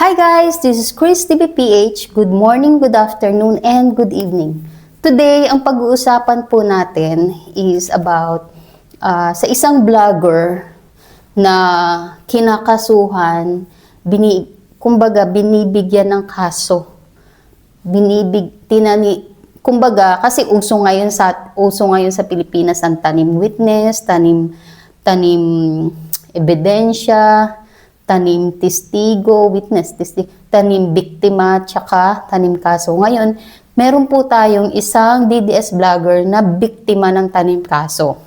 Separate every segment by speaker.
Speaker 1: Hi guys, this is Chris TVPH. Good morning, good afternoon, and good evening. Today, ang pag-uusapan po natin is about sa isang vlogger na kinakasuhan, kumbaga binibigyan ng kaso. Kumbaga, kasi uso ngayon sa Pilipinas ang tanim witness, tanim ebidensya, tanim testigo, witness, tanim biktima, tsaka tanim kaso. Ngayon, meron po tayong isang DDS vlogger na biktima ng tanim kaso.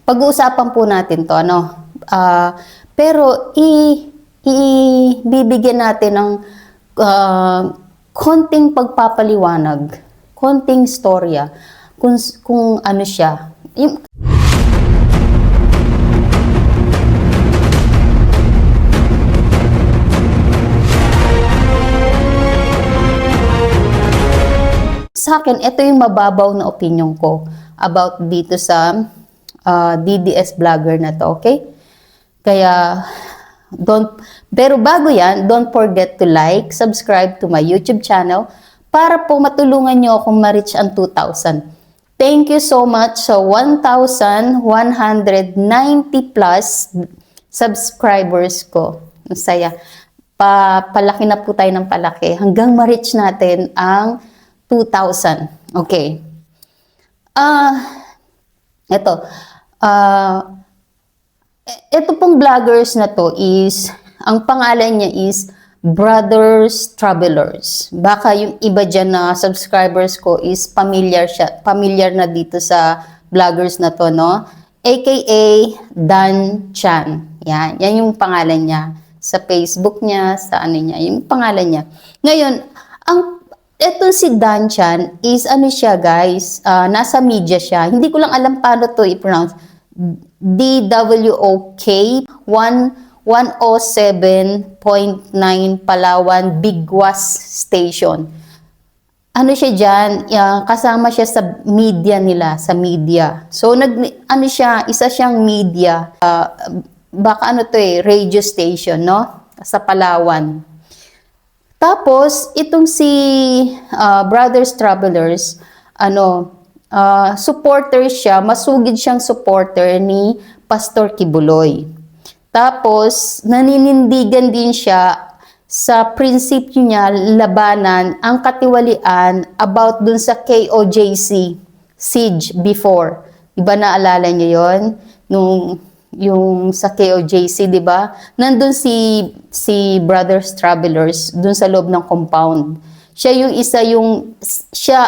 Speaker 1: Pag-uusapan po natin to, pero bibigyan natin ng konting pagpapaliwanag, konting storya, kung ano siya. Sa akin, ito yung mababaw na opinion ko about dito sa DDS vlogger na to, okay? Kaya, pero bago yan, don't forget to like, subscribe to my YouTube channel para po matulungan nyo akong ma-reach ang 2,000. Thank you so much sa 1,190 plus subscribers ko. Masaya. Palaki na po tayo ng palaki hanggang ma-reach natin ang 2,000. Okay. Ito pong vloggers na to is, ang pangalan niya is Brothers Travelers. Baka yung iba dyan na subscribers ko is familiar na dito sa vloggers na to, no? AKA Dan Chan. Yan yung pangalan niya. Sa Facebook niya, sa ano niya, yung pangalan niya. Ngayon, eto si Dan Chan is ano siya guys, nasa media siya. Hindi ko lang alam paano to i-pronounce. DWOK 107.9 Palawan Bigwas Station. Ano siya dyan? Kasama siya sa media nila, sa media. So isa siyang media. Baka radio station, no? Sa Palawan. Tapos, itong si Brothers Travelers, supporter siya, masugid siyang supporter ni Pastor Kibuloy. Tapos, naninindigan din siya sa prinsipyo niya, labanan ang katiwalian about dun sa KOJC siege before. Diba naalala niyo yon? Yung sa KOJC, di ba? Nandun si Brothers Travelers dun sa loob ng compound. Siya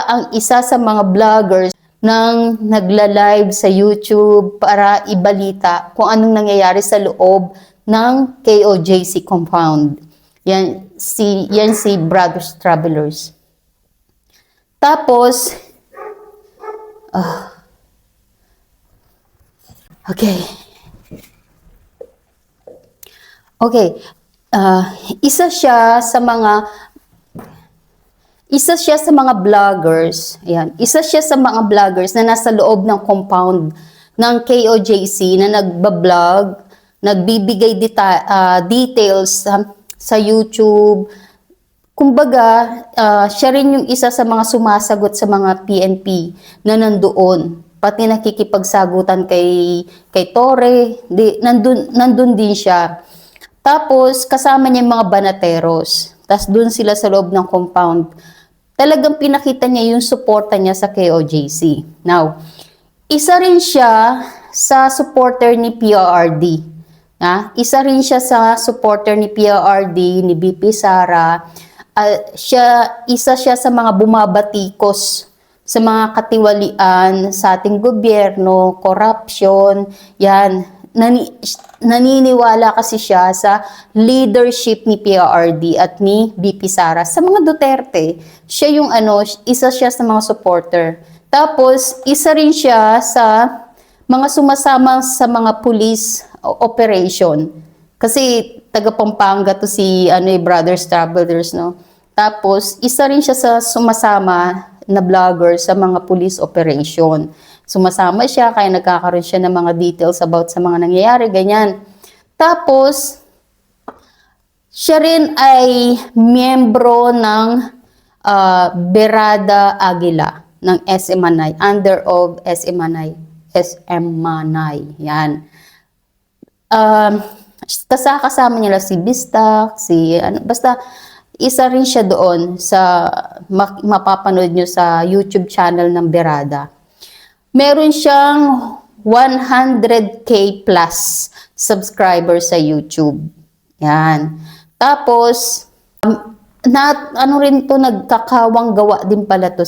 Speaker 1: ang isa sa mga vloggers nang nagla-live sa YouTube para ibalita kung anong nangyayari sa loob ng KOJC compound. Yan si Brothers Travelers. Tapos Okay, isa siya sa mga vloggers. Ayan, isa siya sa mga vloggers na nasa loob ng compound ng KOJC na nagba-vlog, nagbibigay details sa YouTube. Kumbaga, siya rin yung isa sa mga sumasagot sa mga PNP na nandoon. Pati nakikipagsagutan kay Torre, nandun din siya. Tapos, kasama niya yung mga banateros. Tapos, dun sila sa loob ng compound. Talagang pinakita niya yung suporta niya sa KOJC. Now, isa rin siya sa supporter ni PRRD. Isa rin siya sa supporter ni PRRD, ni BP Sara. Isa siya sa mga bumabatikos sa mga katiwalian sa ating gobyerno, corruption, yan. Naniniwala kasi siya sa leadership ni PRRD at ni BP Sara. Sa mga Duterte, siya yung isa siya sa mga supporter. Tapos, isa rin siya sa mga sumasama sa mga police operation. Kasi taga Pampanga to si Brothers Travelers, no? Tapos, isa rin siya sa sumasama na vlogger sa mga police operation. Sumasama siya, kaya nagkakaroon siya ng mga details about sa mga nangyayari, ganyan. Tapos, Siya rin ay miyembro ng Berada Aguila ng SM Manay, under of SM Manay. SM Manay. Yan. Kasama niya si Bistak, si ano, basta isa rin siya doon sa mapapanood nyo sa YouTube channel ng Berada. Meron siyang 100K plus subscribers sa YouTube. Yan. Tapos, ano rin to, nagkakawang gawa din pala to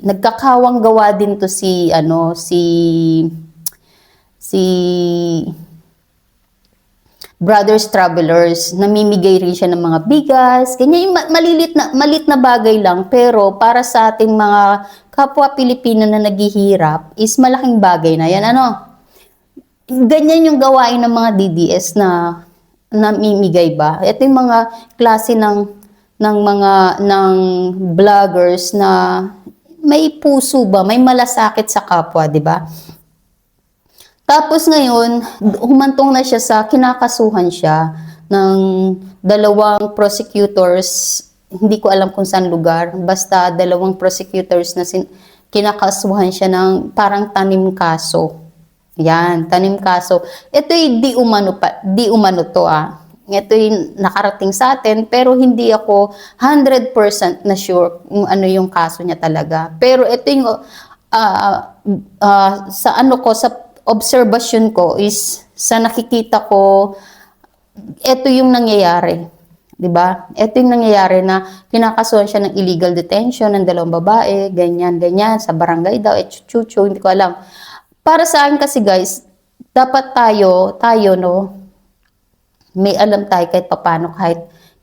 Speaker 1: nagkakawang gawa din to si Brothers Travelers. Namimigay rin siya ng mga bigas, ganyan, yung malit na bagay lang, pero para sa ating mga kapwa Pilipino na naghihirap is malaking bagay na yan, ano. Ganyan yung gawain ng mga DDS na namimigay ba. Ito yung mga klase ng vloggers na may puso ba, may malasakit sa kapwa, di ba? Tapos ngayon, humantong na siya sa kinakasuhan siya ng 2 prosecutors, hindi ko alam kung saan lugar, basta 2 prosecutors na kinakasuhan siya ng parang tanim kaso. Yan, tanim kaso. Ito yung di umano to Ito yung nakarating sa atin, pero hindi ako 100% na sure kung ano yung kaso niya talaga. Pero ito yung sa observation ko is sa nakikita ko, ito yung nangyayari. 'Di ba? Ito yung nangyayari na kinakasuhan siya ng illegal detention ng 2 babae, ganyan, sa barangay daw, chuchu, hindi ko alam. Para sa akin kasi guys, dapat tayo no, may alam tayo kahit papaano,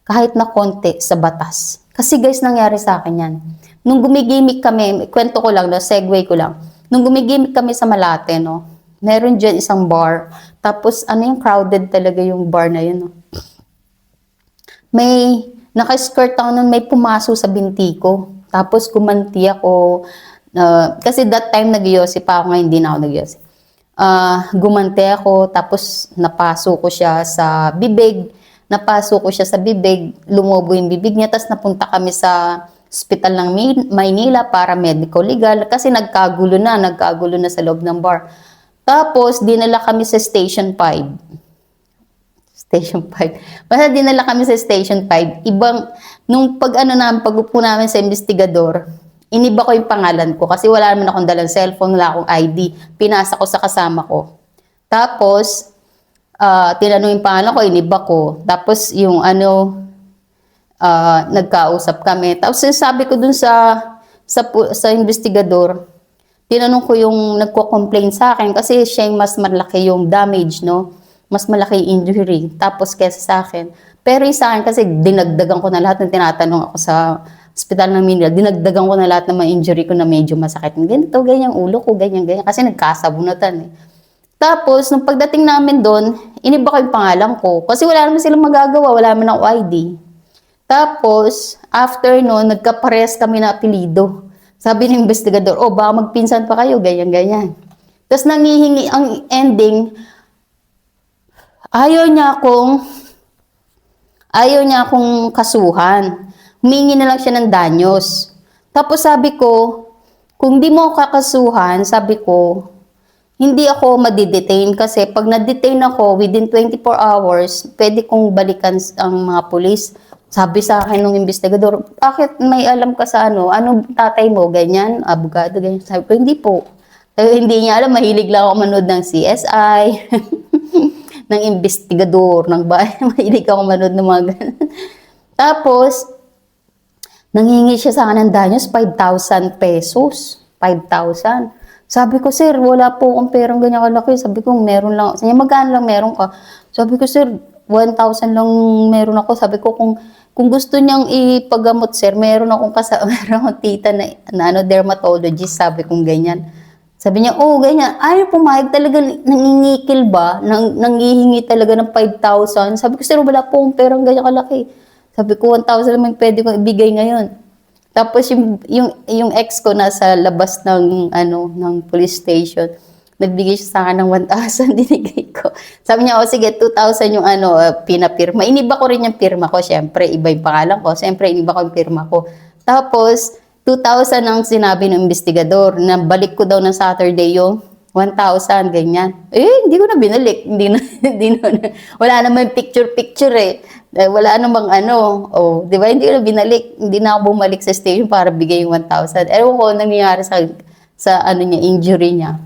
Speaker 1: kahit na konti sa batas. Kasi guys, nangyari sa akin yan. Nung gumigimik kami, kwento ko lang, no, segue ko lang. Nung gumigimik kami sa Malate, no, meron dyan isang bar. Tapos, yung crowded talaga yung bar na yun, no. May, naka-skirt ako nun, may pumaso sa binti ko. Tapos, gumanti ako. Kasi that time, nag-yosi pa ako, ngayon hindi na ako nag-yosi. Gumante ako, tapos napaso ko siya sa bibig. Lumobo yung bibig niya, tapos napunta kami sa Hospital ng Maynila para medical legal kasi nagkagulo na sa loob ng bar. Tapos dinala kami sa Station 5. Basta dinala kami sa Station 5. Nung pag-upo namin sa investigador, iniba ko yung pangalan ko kasi wala naman akong dalang cellphone, wala akong ID. Pinasa ko sa kasama ko. Tapos, tinanong yung pangalan ko, iniba ko. Tapos yung nagkausap kami. Tapos sabi ko dun sa investigador, tinanong ko yung nagko-complain sa akin kasi siya yung mas malaki yung damage, no? Mas malaki yung injury. Tapos kesa sa akin. Pero yung sa akin kasi dinagdagan ko na lahat ng tinatanong ako sa Hospital ng Manila. Dinagdagan ko na lahat ng mga injury ko na medyo masakit. Ganito, ganyan, ulo ko, ganyan. Kasi nagkasabunutan eh. Tapos, nung pagdating namin doon, iniba ko yung pangalan ko. Kasi wala naman silang magagawa, wala naman ako ID. Tapos, after noon, nagkapares kami na apelido. Sabi ng investigador, baka magpinsan pa kayo, ganyan. Tapos nangihingi, ang ending, ayaw niya akong kasuhan. Humingi na lang siya ng danyos. Tapos sabi ko, kung di mo kakasuhan, sabi ko, hindi ako madidetain kasi pag na-detain ako within 24 hours, pwede kong balikan ang mga pulis. Sabi sa akin ng investigador, bakit may alam ka sa anong tatay mo, ganyan, abogado, ganyan. Sabi ko, hindi po. Hindi niya alam, mahilig lang ako manood ng CSI, ng investigador, ng bayan, mahilig ako manood ng mga ganyan. Tapos, nanghingi siya sa akin ng danyos, 5,000 pesos. 5,000. Sabi ko, sir, wala po akong perang ganyan kalaki. Sabi ko, meron lang. Sabi niya, magkano lang meron ka? Sabi ko, sir, 1,000 lang meron ako. Sabi ko, kung gusto niyang ipagamot, sir, meron akong tita na dermatologist. Sabi kong ganyan. Sabi niya, ganyan. Ayaw pumayag talaga, nangingikil ba? Nangihingi talaga ng 5,000. Sabi ko, sir, wala po akong perang ganyan kalaki. Sabi ko, 1,000 naman pwede kong ibigay ngayon. Tapos yung ex ko nasa labas ng police station. Nagbigay siya sa akin ng 1,000, dinigay ko. ko. Sabi niya, o sige, 2,000 yung ano, pinapirma. Iniba ko rin yung pirma ko, syempre, iba yung pangalan ko. Syempre, iniba ko yung pirma ko. Tapos, 2,000 ang sinabi ng investigador, na balik ko daw ng Saturday yung 1,000, ganyan. Eh, hindi ko na binalik. Hindi na, hindi na, wala naman picture-picture eh. Wala namang ano, oh, di ba? Hindi ko na binalik. Hindi na ako bumalik sa station para bigay yung 1,000. Ewan ko, nangyayari sa ano niya, injury niya.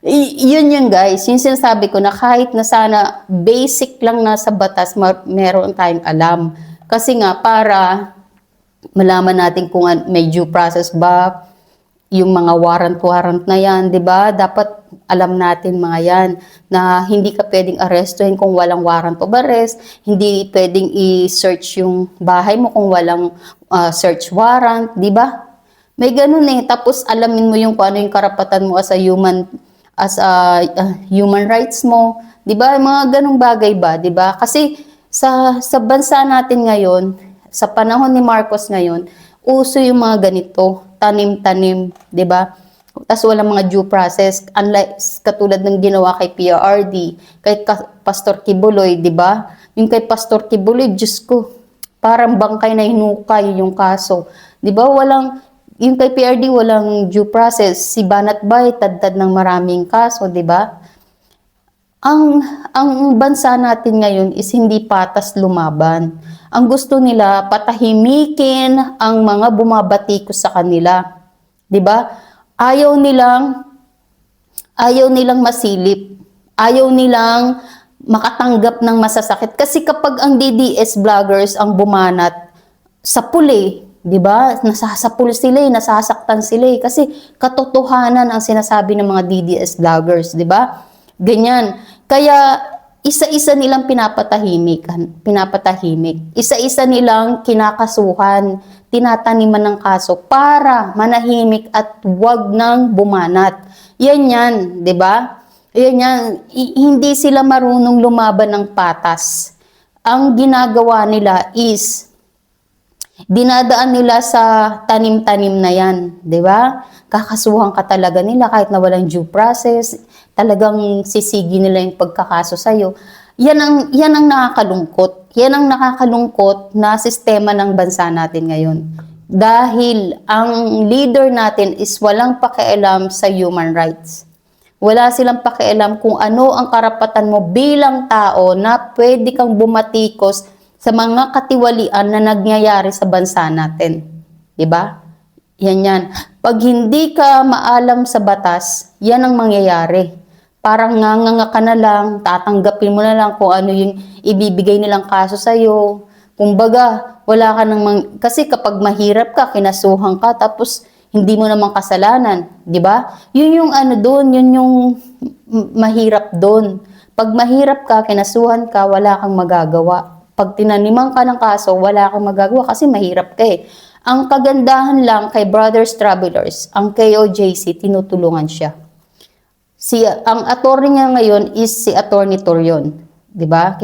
Speaker 1: Yun guys, yung sinasabi ko na kahit na sana basic lang na sa batas, meron tayong alam. Kasi nga, para malaman natin kung may due process ba, yung mga warrant na yan, di ba? Dapat alam natin mga yan, na hindi ka pwedeng arrestuhin kung walang warrant of arrest, hindi pwedeng i-search yung bahay mo kung walang search warrant, di ba? May ganun eh. Tapos alamin mo yung kung ano yung karapatan mo as a human rights mo, 'di ba? Mga ganung bagay ba, 'di ba? Kasi sa bansa natin ngayon, sa panahon ni Marcos ngayon, uso yung mga ganito, tanim-tanim, 'di ba? Tapos walang mga due process, unlike katulad ng ginawa kay PRRD, kay Pastor Kibuloy, 'di ba? Yung kay Pastor Kibuloy, Diyos ko, parang bangkay na hinukay yung kaso. 'Di ba? Yung kay PRD walang due process. Si Banat Bay, tad ng maraming kaso, di ba? Ang bansa natin ngayon is hindi patas lumaban. Ang gusto nila, patahimikin ang mga bumabatikos sa kanila. Di ba? Ayaw nilang masilip. Ayaw nilang makatanggap ng masasakit. Kasi kapag ang DDS vloggers ang bumanat sa puli, 'di ba? Nasasapul sila, nasasaktan sila kasi katotohanan ang sinasabi ng mga DDS vloggers, 'di ba? Ganyan. Kaya isa-isa nilang pinapatahimik. Isa-isa nilang kinakasuhan, tinataniman ng kaso para manahimik at wag nang bumanat. Yan, 'di ba? Yan. Hindi sila marunong lumaban ng patas. Ang ginagawa nila is dinadaan nila sa tanim-tanim na yan, di ba? Kakasuhan ka talaga nila kahit na walang due process, talagang sisigi nila yung pagkakaso sa'yo. Yan ang nakakalungkot. Yan ang nakakalungkot na sistema ng bansa natin ngayon. Dahil ang leader natin is walang pakialam sa human rights. Wala silang pakialam kung ano ang karapatan mo bilang tao na pwede kang bumatikos sa mga katiwalian na nangyayari sa bansa natin. 'Di ba? Yan. Pag hindi ka maalam sa batas, yan ang mangyayari. Parang nganga ka na lang, tatanggapin mo na lang kung ano yung ibibigay nilang kaso sa'yo. Kumbaga, wala ka nang kasi kapag mahirap ka, kinasuhan ka, tapos hindi mo naman kasalanan. 'Di ba? Yun yung ano doon, yun yung mahirap doon. Pag mahirap ka, kinasuhan ka, wala kang magagawa. Pag tinaniman ka ng kaso, wala kang magagawa kasi mahirap ka eh. Ang kagandahan lang kay Brothers Travelers, ang KOJC, tinutulungan siya. Ang attorney niya ngayon is si Attorney Torion. Diba?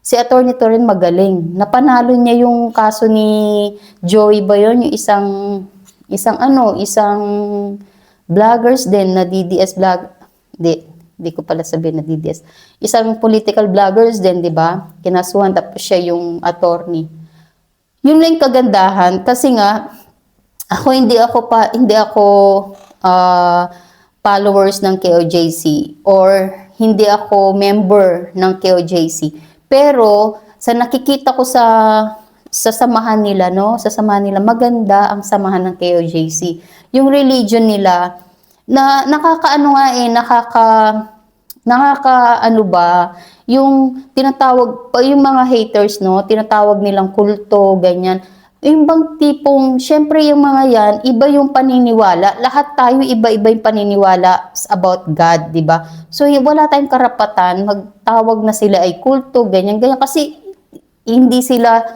Speaker 1: Si Attorney Torion magaling. Napanalo niya yung kaso ni Joey ba yun? Yung isang vloggers din na DDS vlog. Di ko pala sabihin na DDS. Isang political vloggers din, di ba? Kinasuhan, tapos siya yung attorney. Yun lang yung kagandahan. Kasi nga, hindi ako followers ng KOJC or hindi ako member ng KOJC. Pero, sa nakikita ko sa samahan nila, maganda ang samahan ng KOJC. Yung religion nila, na nakakaano nga yung tinatawag, yung mga haters, tinatawag nilang kulto, ganyan. Yung bang tipong, syempre yung mga yan, iba yung paniniwala. Lahat tayo iba-iba yung paniniwala about God, di ba? So, wala tayong karapatan, magtawag na sila ay kulto, ganyan. Kasi, hindi sila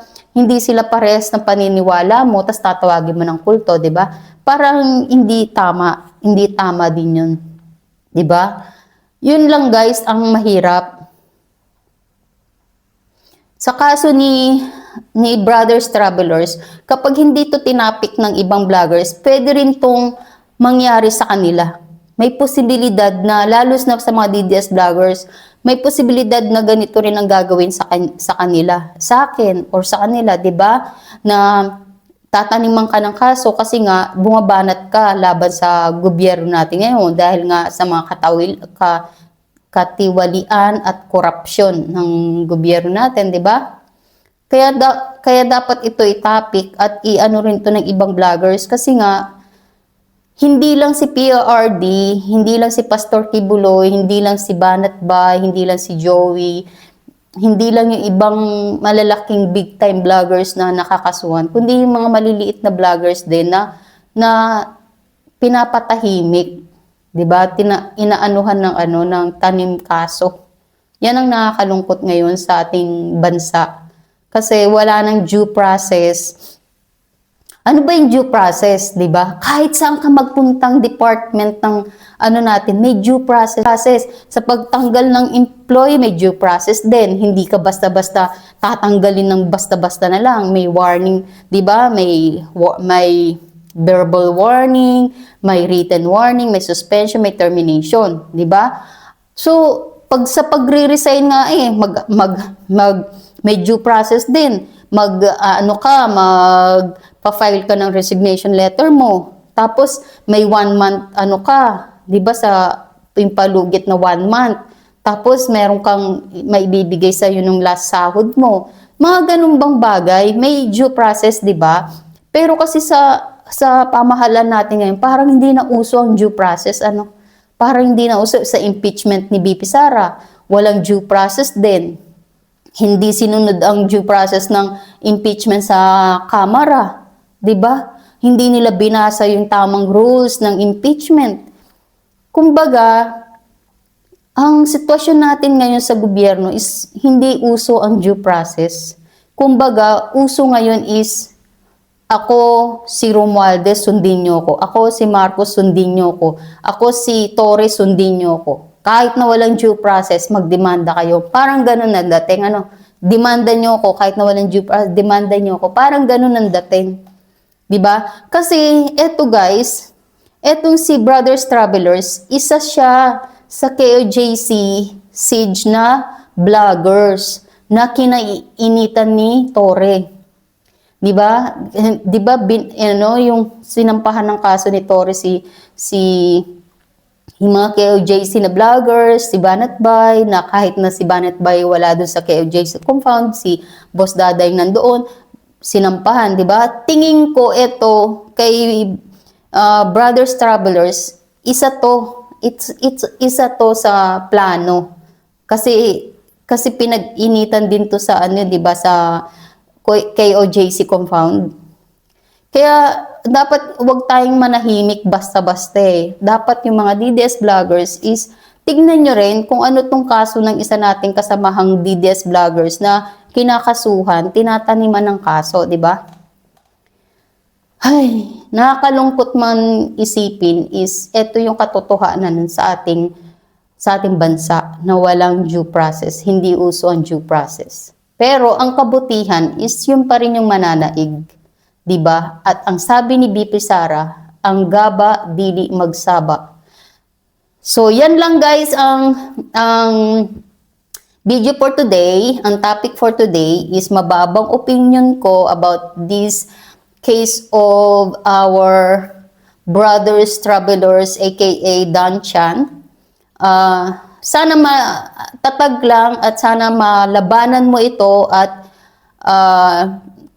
Speaker 1: pares ng paniniwala mo, tas tatawagin mo ng kulto, di ba? Parang hindi tama din yun. 'Di ba? Yun lang guys ang mahirap. Sa kaso ni Brothers Travelers, kapag hindi to tinapik ng ibang vloggers, pwede rin tong mangyari sa kanila. may posibilidad na, lalos na sa mga DDS vloggers, may posibilidad na ganito rin ang gagawin sa kanila, sa akin, or sa kanila, di ba? Na tataniman ka ng kaso kasi nga bumabanat ka laban sa gobyerno natin ngayon dahil nga sa mga katiwalian at korupsyon ng gobyerno natin, di ba? Kaya dapat ito i-topic at i-ano rin to ng ibang vloggers kasi nga hindi lang si PRD, hindi lang si Pastor Kibuloy, hindi lang si Banat Bay, hindi lang si Joey, hindi lang yung ibang malalaking big time vloggers na nakakasuhan, kundi yung mga maliliit na vloggers din na pinapatahimik, 'di ba? Inaanuhan ng tanim kaso. Yan ang nakakalungkot ngayon sa ating bansa. Kasi wala nang due process. Ano ba yung due process, 'di ba? Kahit saan ka magpuntang department ng natin, may due process. Sa pagtanggal ng employee, may due process din. Hindi ka basta-basta tatanggalin ng basta-basta na lang. May warning, 'di ba? May verbal warning, may written warning, may suspension, may termination, 'di ba? So, sa pagre-resign nga may due process din. Pa-file ka ng resignation letter mo. Tapos, may 1 month, di ba, yung palugit na 1 month. Tapos, meron kang maibibigay sa'yo nung last sahod mo. Mga ganun bang bagay, may due process, di ba? Pero kasi sa pamahalaan natin ngayon, parang hindi na uso ang due process, Parang hindi na uso sa impeachment ni BP Sara. Walang due process din. Hindi sinunod ang due process ng impeachment sa Kamara. 'Di ba? Hindi nila binasa yung tamang rules ng impeachment. Kumbaga, ang sitwasyon natin ngayon sa gobyerno is hindi uso ang due process. Kumbaga, uso ngayon is ako si Romualdez, sundin niyo ko. Ako si Marcos, sundin niyo ko. Ako si Torres, sundin niyo ko. Kahit na walang due process, magdemanda kayo. Parang ganun na dating. Demanda niyo ko kahit na walang due process, demanda niyo ko. Parang ganun ang dating. 'Di ba? Kasi eto guys, etong si Brothers Travelers, isa siya sa KOJC siege na vloggers na kinainitan ni Torre. 'Di ba? 'Di ba yung sinampahan ng kaso ni Torre yung mga KOJC na vloggers, si Banat Bay, na kahit na si Banat Bay wala doon sa KOJC compound, si Boss Daday nandoon, sinampahan, di ba? Tingin ko ito kay Brothers Travelers, isa to sa plano. Kasi pinag-initan din to sa di ba, sa KOJC compound. Kaya dapat wag tayong manahimik basta-basta Dapat yung mga DDS vloggers is tignan nyo rin kung ano tong kaso ng isa nating kasamahang DDS vloggers na kinakasuhan, tinataniman ng kaso, di ba? Ay, nakakalungkot man isipin is ito yung katotohanan sa ating bansa na walang due process, hindi uso ang due process. Pero ang kabutihan is yung pa rin yung mananaig. Diba? At ang sabi ni BP Sara, ang gaba dili magsaba. So yan lang guys ang video for today. Ang topic for today is mababang opinion ko about this case of our Brothers Travelers aka Don Chan. Sana matatag lang at sana malabanan mo ito at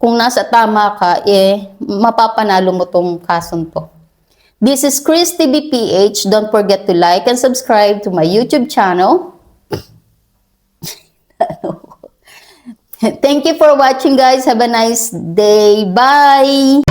Speaker 1: kung nasa tama ka, mapapanalo mo tong kasong to. This is Chris TV PH. Don't forget to like and subscribe to my YouTube channel. Thank you for watching guys. Have a nice day. Bye!